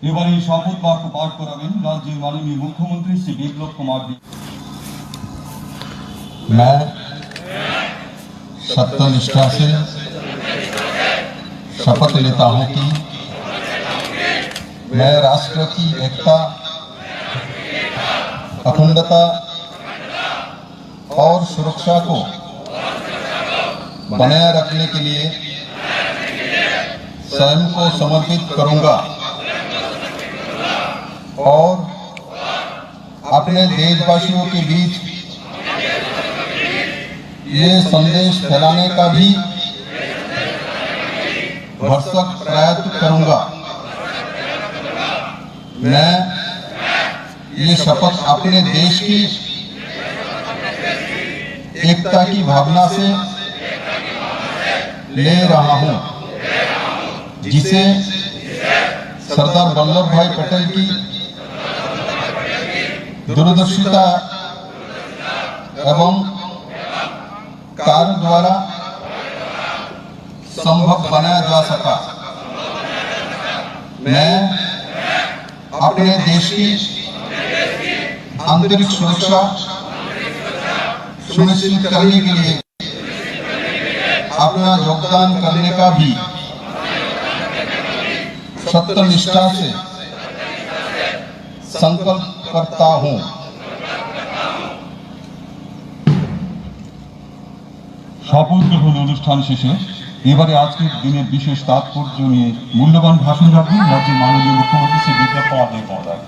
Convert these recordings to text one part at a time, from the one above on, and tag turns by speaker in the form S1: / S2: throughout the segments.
S1: এবারে শপথ বাক্য পাঠ করাবেন রাজ্যের মাননীয় মুখ্যমন্ত্রী শ্রী বিপ্লব কুमार देव।
S2: मैं सत्यनिष्ठा से शपथ लेता हूं कि मैं राष्ट्र की एकता, अखंडता और सुरक्षा को बनाए रखने के लिए स्वयं को समर्पित करूंगा और अपने देशवासियों के बीच ये संदेश फैलाने का भी भरसक प्रयत्न करूंगा। मैं ये शपथ अपने देश की एकता की भावना से ले रहा हूं, जिसे सरदार वल्लभ भाई पटेल की दूरदर्शिता एवं कार्य द्वारा संभव बनाया जा सका। मैं अपने देश की आंतरिक सुरक्षा सुनिश्चित करने के लिए अपना योगदान करने का भी सत्यनिष्ठा से संकल्प करता हूं।
S1: শপথ গ্রহণ অনুষ্ঠান শেষে এবারে আজকের দিনের বিশেষ তাৎপর্য নিয়ে মূল্যবান ভাষণ রাখবেন রাজ্যের মাননীয় মুখ্যমন্ত্রী শ্রী বিপ্লব কুমার দেব মহোদয়।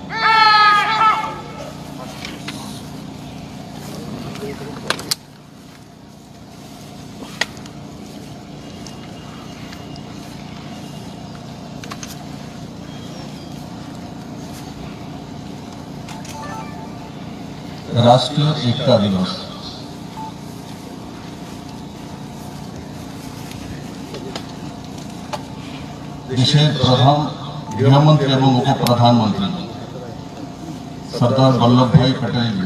S2: राष्ट्रीय एकता दिवस देशेर प्रधान गृहमंत्री एवं उप प्रधानमंत्री सरदार वल्लभ भाई पटेल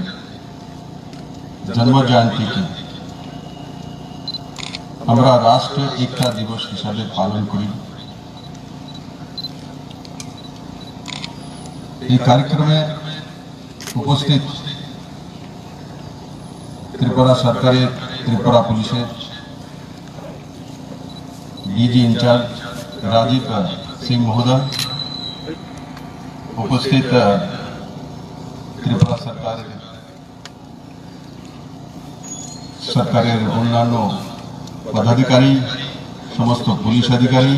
S2: जन्म जयंती की আমরা রাষ্ট্রীয় একতা দিবস হিসাবে পালন করি। এই কার্যক্রমে উপস্থিত त्रिपुरा सरकारेर त्रिपुरा पुलिसेर डीजी इंचार्ज राजीव सिंह महोदय, उपस्थित त्रिपुरा सरकारेर अन्यान्य पदाधिकारी, समस्त पुलिस अधिकारी,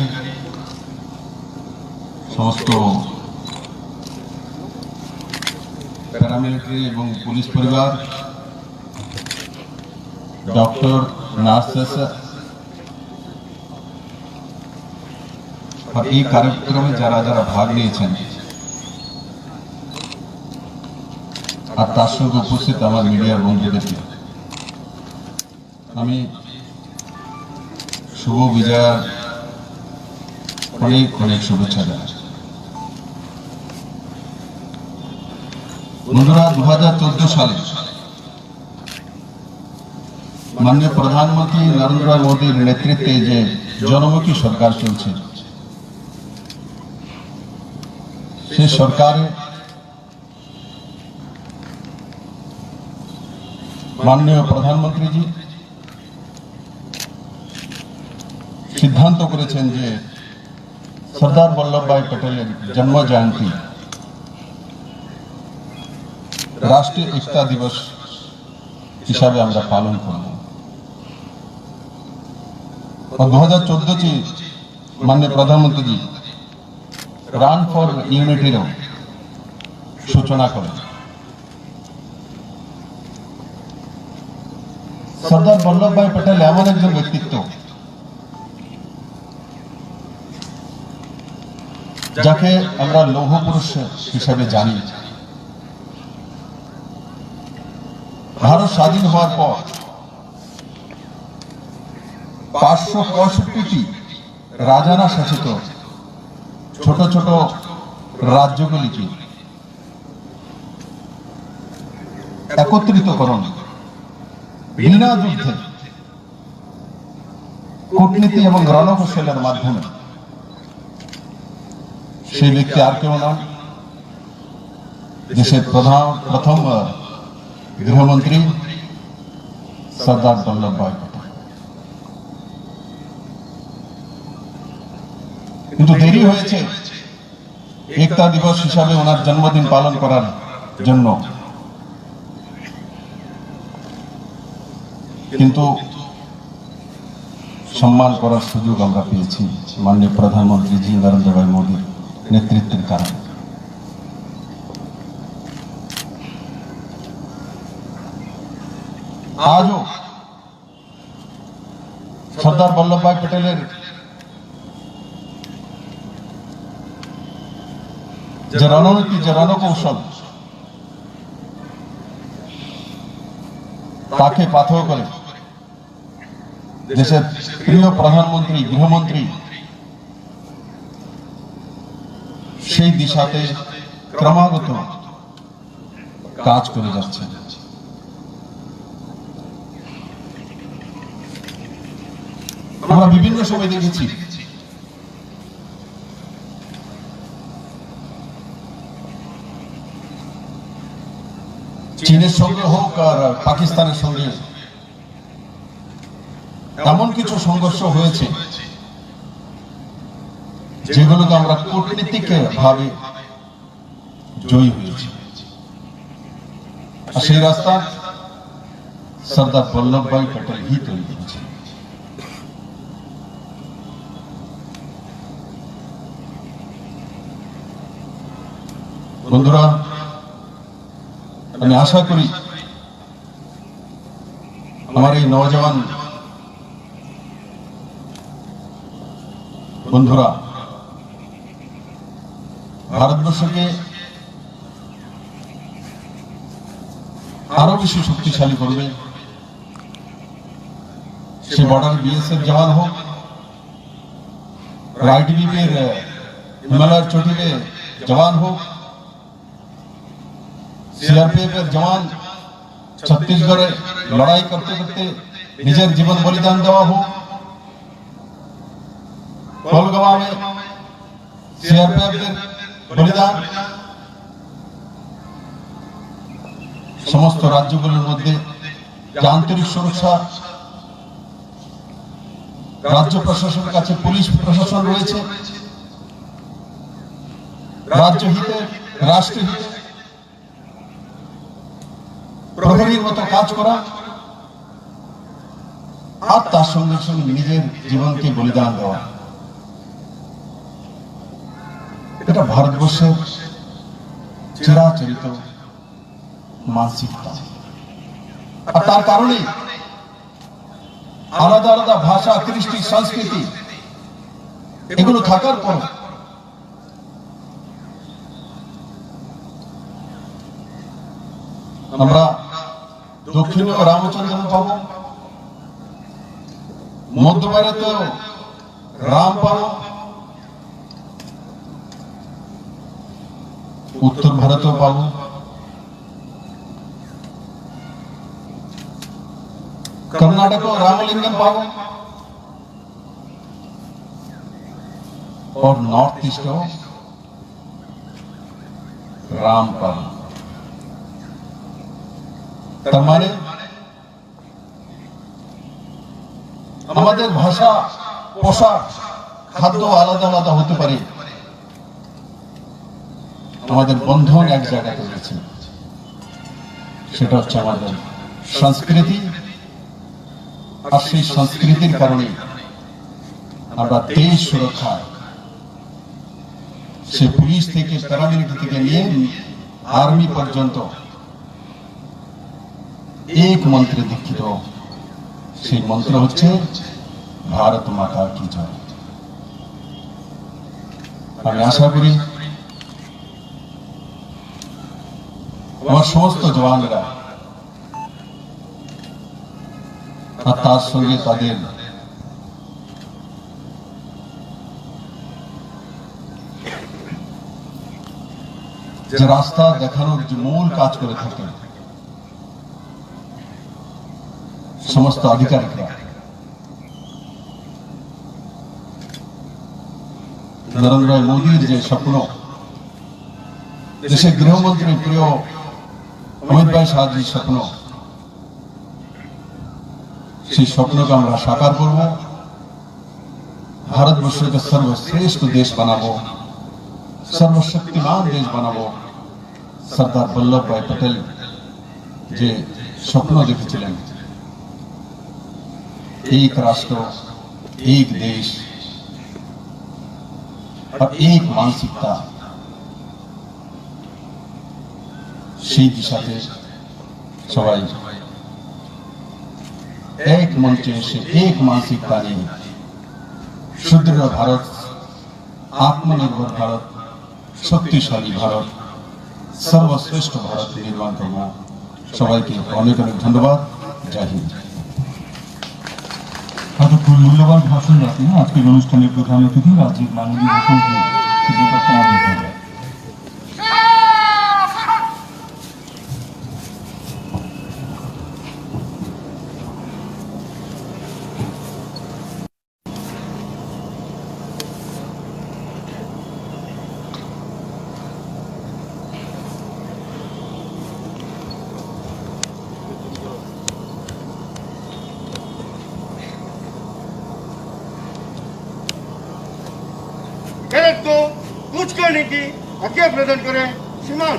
S2: समस्त पैरामिलिटारी एवं पुलिस परिवार, डॉक्टर नार्सेस और এই কার্যক্রমে যারা যারা ভাগ নিয়েছেন আর তার সঙ্গে উপস্থিত আমার মিডিয়ার বন্ধুদেরকে আমি শুভ বিজয়ার অনেক অনেক শুভেচ্ছা জানাই। বন্ধুরা, 2014 সালে माननीय प्रधानमंत्री नरेंद्र मोदी नेतृत्वे जे जनमुखी सरकार चलছে से सरकार माननीय प्रधानमंत्री जी सिद्धांत करेছেন যে सरदार वल्लभ भाई पटेलेर जन्म जयंती राष्ट्रीय एकता दिवस हिसाबे आमरा पालन करब। और 2014 ची माननीय प्रधानमंत्री जी रान फॉर यूनिटी सूचना करें। सरदार वल्लभ भाई पटेल एमन एक व्यक्तित्व जाके आमरा लौह पुरुष हिसाबे जानी। भारत स्वाधीन होवार पर 565টি রাজানা শাসিত ছোট ছোট রাজ্যগুলিকে একত্রিতকরণ, বিনা যুদ্ধে কূটনীতি এবং রণকৌশলের মাধ্যমে
S1: সেই ব্যক্তি আর কেউ না, দেশের প্রথম গৃহমন্ত্রী সর্দার বল্লভভাই পটেল। কিন্তু দেরি হয়েছে একতা দিবস হিসাবে ওনার জন্মদিন পালন করার জন্য, কিন্তু সম্মান করার সুযোগ আমরা পেয়েছি মাননীয় প্রধানমন্ত্রী জি নরেন্দ্র ভাই মোদীর নেতৃত্বের কারণে। আজও সর্দার বল্লভভাই পটেলের যে রণনীতি, যে রণকৌশল, তাকে পাথেয় করে দেশের প্রিয় প্রধানমন্ত্রী, গৃহমন্ত্রী সেই দিশাতে ক্রমাগত কাজ করে যাচ্ছে। আমরা বিভিন্ন সময় দেখেছি চীনের সঙ্গে হোক আর পাকিস্তানের সঙ্গে এমন কিছু সংঘর্ষ হয়েছে যেগুলোকে আমরা কূটনীতিক ভাবে জয়ী হয়েছি, আর সেই রাস্তা সর্দার বল্লভভাই পটেল হি তৈরি করেছে। বন্ধুরা, আমি আশা করি আমার এই নওজওয়ান বন্ধুরা ভারতবর্ষকে আরো বেশি শক্তিশালী করবে। সে বর্ডার বিএসএফ জওয়ান হোক, আইটিবিপির হিমালয়ের চটিতে জওয়ান হোক, सीआरपीएफ এর জওয়ান ছত্তিশগড়ে লড়াই করতে করতে নিজের জীবন বলিদান দেওয়া হোক, কলগাঁওয়ে सीआरपीएफ এর বলিদান, সমস্ত রাজ্যগুলোর মধ্যে যে আন্তরিক সুরক্ষা, রাজ্য প্রশাসনের কাছে পুলিশ প্রশাসন রয়েছে, রাজ্য হিতে, রাষ্ট্র হিতে প্রহরীর মতো কাজ করা, আর তার সঙ্গে সঙ্গে নিজের জীবনকে বলিদান দেওয়া, এটা ভারতবর্ষের চিরাচরিত মানসিকতা। আর তার কারণে আলাদা আলাদা ভাষা, কৃষ্টি, সংস্কৃতি এগুলো থাকার পর আমরা দক্ষিণে রামচন্দ্র পাবো, মধ্য ভারতে রাম পাবো, উত্তর ভারতেও পাবো, कर्नाटक रामलिंगम पावो और नॉर्थ ईस्ट राम पावो। তার মানে আমাদের ভাষা, পোশাক, খাদ্য আলাদা আলাদা হতে পারে, আমাদের বন্ধন এক জায়গাতে রয়েছে, সেটা হচ্ছে আমাদের সংস্কৃতি। আর সেই সংস্কৃতির কারণে আমরা দেশ সুরক্ষায় সে পুলিশ থেকে, প্যারামিলিটারি থেকে নিয়ে আর্মি পর্যন্ত এক মন্ত্রে দীক্ষিত। সেই মন্ত্র হচ্ছে ভারত মাতা কি জয়। আমি আশা করি আমার সমস্ত জওয়ানরা আর তার সঙ্গে তাদের যে রাস্তা দেখানোর যে মূল কাজ করে থাকে সমস্ত আধিকারিকরা নরেন্দ্র ভাই মোদীর যে স্বপ্ন, দেশের গৃহমন্ত্রী প্রিয় অমিত ভাই শাহজির স্বপ্ন, সেই স্বপ্নকে আমরা সাকার করব, ভারতবর্ষকে সর্বশ্রেষ্ঠ দেশ বানাবো, সর্বশক্তিমান দেশ বানাবো। সর্দার বল্লভ ভাই পটেল যে স্বপ্ন দেখেছিলেন, एक राष्ट्र एक देश और एक मानसिकता, সেই দিশাতে সবাই এক মঞ্চে এসে এক মানসিকতা নিয়ে সুদৃঢ় ভারত, আত্মনির্ভর ভারত, শক্তিশালী ভারত, সর্বশ্রেষ্ঠ ভারত নির্মাণ করব। সবাইকে অনেক অনেক ধন্যবাদ। জয় হিন্দ।
S3: এতক্ষণ মূল্যবান ভাষণ রাখেন আজকের অনুষ্ঠানের প্রধান অতিথি রাজ্যের মাননীয় মুখ্যমন্ত্রী শ্রী ডক্টর চন্দ্রবাবু।
S4: कैडेट को कूच करने की आज्ञा प्रदान करें श्रीमान।